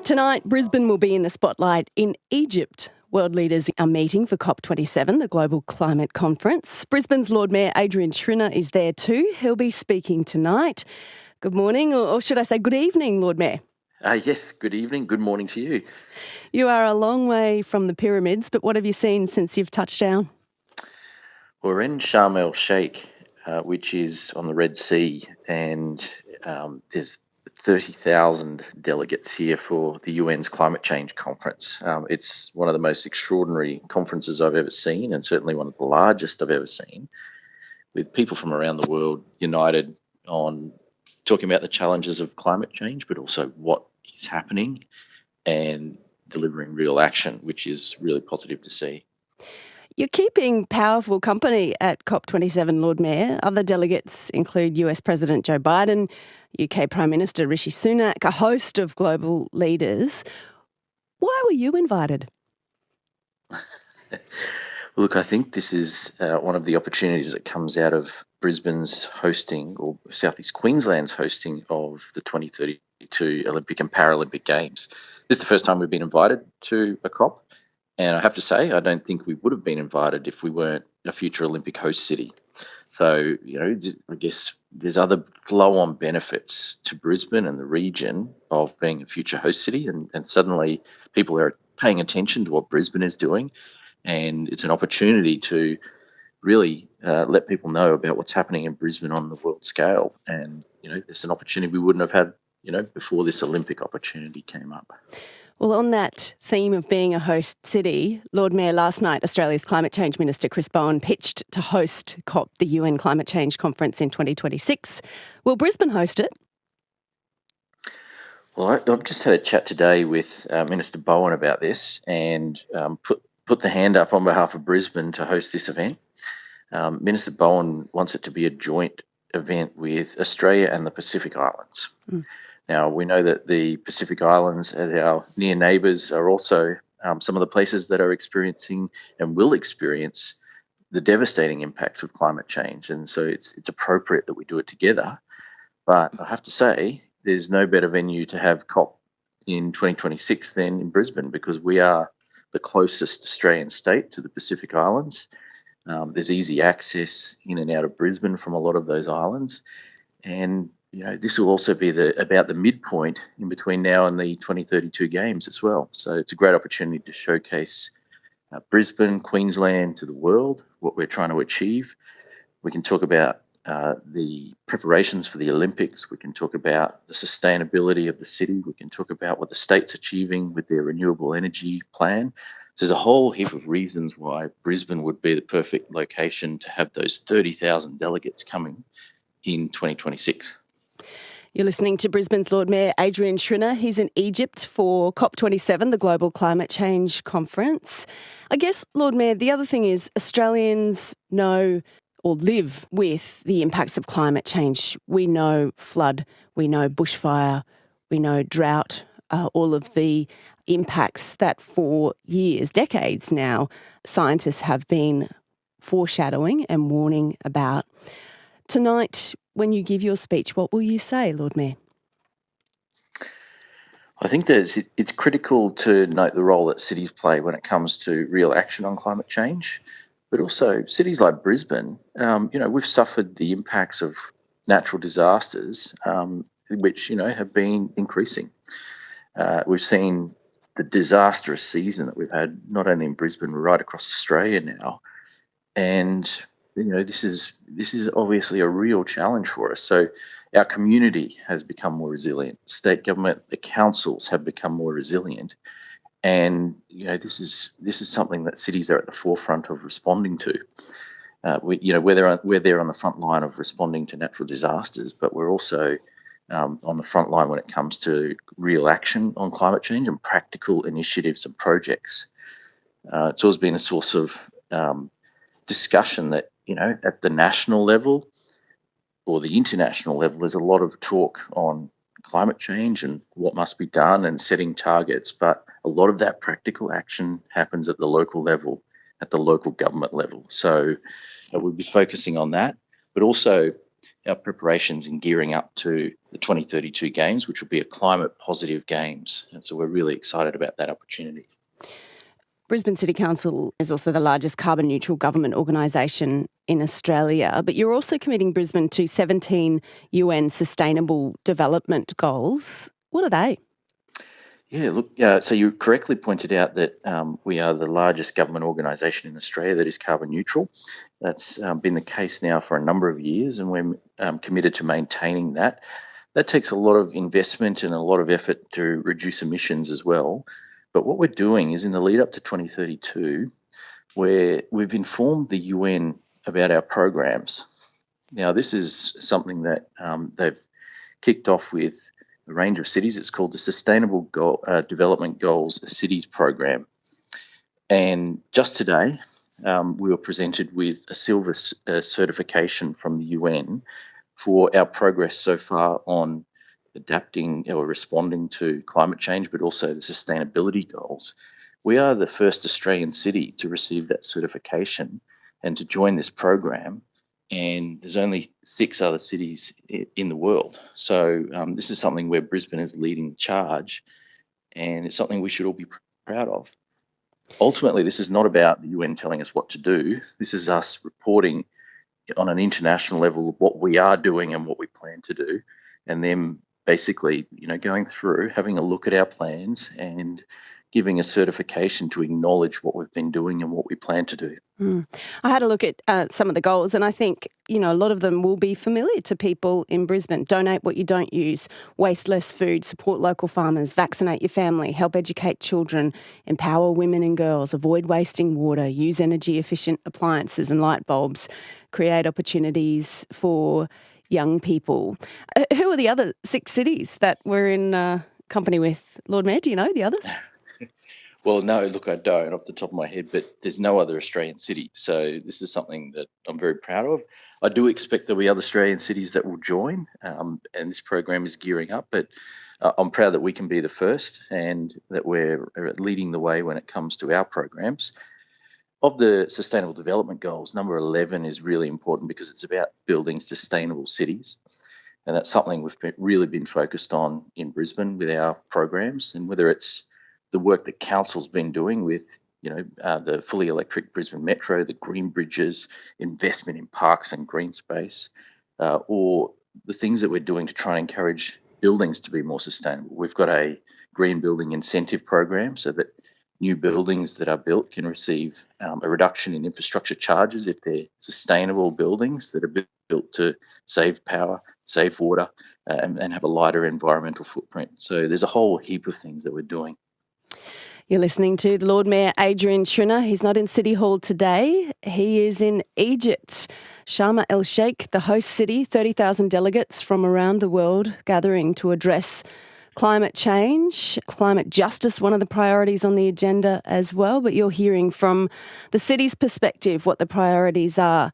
Tonight, Brisbane will be in the spotlight in Egypt. World leaders are meeting for COP27, the Global Climate Conference. Brisbane's Lord Mayor Adrian Schrinner is there too. He'll be speaking tonight. Good morning, or should I say good evening, Lord Mayor? Yes, good evening. Good morning to you. You are a long way from the pyramids, but what have you seen since you've touched down? We're in Sharm el-Sheikh, which is on the Red Sea, and there's 30,000 delegates here for the UN's climate change conference. It's one of the most extraordinary conferences I've ever seen, and certainly one of the largest I've ever seen, with people from around the world united on talking about the challenges of climate change, but also what is happening and delivering real action, which is really positive to see. You're keeping powerful company at COP27, Lord Mayor. Other delegates include US President Joe Biden, UK Prime Minister Rishi Sunak, a host of global leaders. Why were you invited? Look, I think this is one of the opportunities that comes out of Brisbane's hosting, or South East Queensland's hosting, of the 2032 Olympic and Paralympic Games. This is the first time we've been invited to a COP, and I have to say, I don't think we would have been invited if we weren't a future Olympic host city. So, I guess there's other flow-on benefits to Brisbane and the region of being a future host city, and suddenly people are paying attention to what Brisbane is doing. And it's an opportunity to really let people know about what's happening in Brisbane on the world scale. And, it's an opportunity we wouldn't have had, before this Olympic opportunity came up. Well, on that theme of being a host city, Lord Mayor, last night Australia's Climate Change Minister Chris Bowen pitched to host COP, the UN Climate Change Conference in 2026. Will Brisbane host it? Well, I've just had a chat today with Minister Bowen about this, and put the hand up on behalf of Brisbane to host this event. Minister Bowen wants it to be a joint event with Australia and the Pacific Islands. Now, we know that the Pacific Islands, as our near neighbours, are also some of the places that are experiencing and will experience the devastating impacts of climate change. And so it's appropriate that we do it together. But I have to say, there's no better venue to have COP in 2026 than in Brisbane, because we are the closest Australian state to the Pacific Islands. There's easy access in and out of Brisbane from a lot of those islands. And, this will also be about the midpoint in between now and the 2032 Games as well. So it's a great opportunity to showcase Brisbane, Queensland to the world, what we're trying to achieve. We can talk about the preparations for the Olympics. We can talk about the sustainability of the city. We can talk about what the state's achieving with their renewable energy plan. So there's a whole heap of reasons why Brisbane would be the perfect location to have those 30,000 delegates coming in 2026. You're listening to Brisbane's Lord Mayor Adrian Schrinner. He's in Egypt for COP27, the Global Climate Change Conference. I guess, Lord Mayor, the other thing is Australians know or live with the impacts of climate change. We know flood, we know bushfire, we know drought, all of the impacts that for years, decades now, scientists have been foreshadowing and warning about. Tonight, when you give your speech, what will you say, Lord Mayor? I think that it's critical to note the role that cities play when it comes to real action on climate change. But also cities like Brisbane, we've suffered the impacts of natural disasters, which, have been increasing. We've seen the disastrous season that we've had, not only in Brisbane, but right across Australia now. And, this is obviously a real challenge for us. So our community has become more resilient. State government, the councils have become more resilient. And this is something that cities are at the forefront of responding to. We're there on the front line of responding to natural disasters, but we're also on the front line when it comes to real action on climate change and practical initiatives and projects. It's always been a source of discussion that at the national level or the international level, there's a lot of talk on climate change and what must be done and setting targets, but a lot of that practical action happens at the local level, at the local government level. So we'll be focusing on that, but also our preparations in gearing up to the 2032 Games, which will be a climate positive Games. And so we're really excited about that opportunity. Brisbane City Council is also the largest carbon neutral government organisation in Australia, but you're also committing Brisbane to 17 UN Sustainable Development Goals. What are they? Yeah, look, so you correctly pointed out that we are the largest government organisation in Australia that is carbon neutral. That's been the case now for a number of years, and we're committed to maintaining that. That takes a lot of investment and a lot of effort to reduce emissions as well. But what we're doing is in the lead up to 2032, where we've informed the UN about our programs. Now, this is something that they've kicked off with a range of cities. It's called the Sustainable Development Goals Cities Program. And just today, we were presented with a silver certification from the UN for our progress so far on adapting or responding to climate change, but also the sustainability goals. We are the first Australian city to receive that certification and to join this program. And there's only 6 other cities in the world. So this is something where Brisbane is leading the charge, and it's something we should all be proud of. Ultimately, this is not about the UN telling us what to do. This is us reporting on an international level what we are doing and what we plan to do, and then basically, going through, having a look at our plans and giving a certification to acknowledge what we've been doing and what we plan to do. I had a look at some of the goals, and I think, a lot of them will be familiar to people in Brisbane. Donate what you don't use, waste less food, support local farmers, vaccinate your family, help educate children, empower women and girls, avoid wasting water, use energy efficient appliances and light bulbs, create opportunities for young people. Who are the other 6 cities that we're in company with, Lord Mayor? Do you know the others? Well, no, look, I don't off the top of my head, but there's no other Australian city. So this is something that I'm very proud of. I do expect there'll be other Australian cities that will join, and this program is gearing up, but I'm proud that we can be the first and that we're leading the way when it comes to our programs. Of the Sustainable Development Goals, number 11 is really important because it's about building sustainable cities. And that's something we've really been focused on in Brisbane with our programs, and whether it's the work that Council's been doing with, the fully electric Brisbane Metro, the green bridges, investment in parks and green space, or the things that we're doing to try and encourage buildings to be more sustainable. We've got a green building incentive program so that new buildings that are built can receive a reduction in infrastructure charges if they're sustainable buildings that are built to save power, save water, and have a lighter environmental footprint. So there's a whole heap of things that we're doing. You're listening to the Lord Mayor Adrian Schrinner. He's not in City Hall today. He is in Egypt. Sharm el-Sheikh, the host city, 30,000 delegates from around the world gathering to address climate change, climate justice, one of the priorities on the agenda as well. But you're hearing from the city's perspective what the priorities are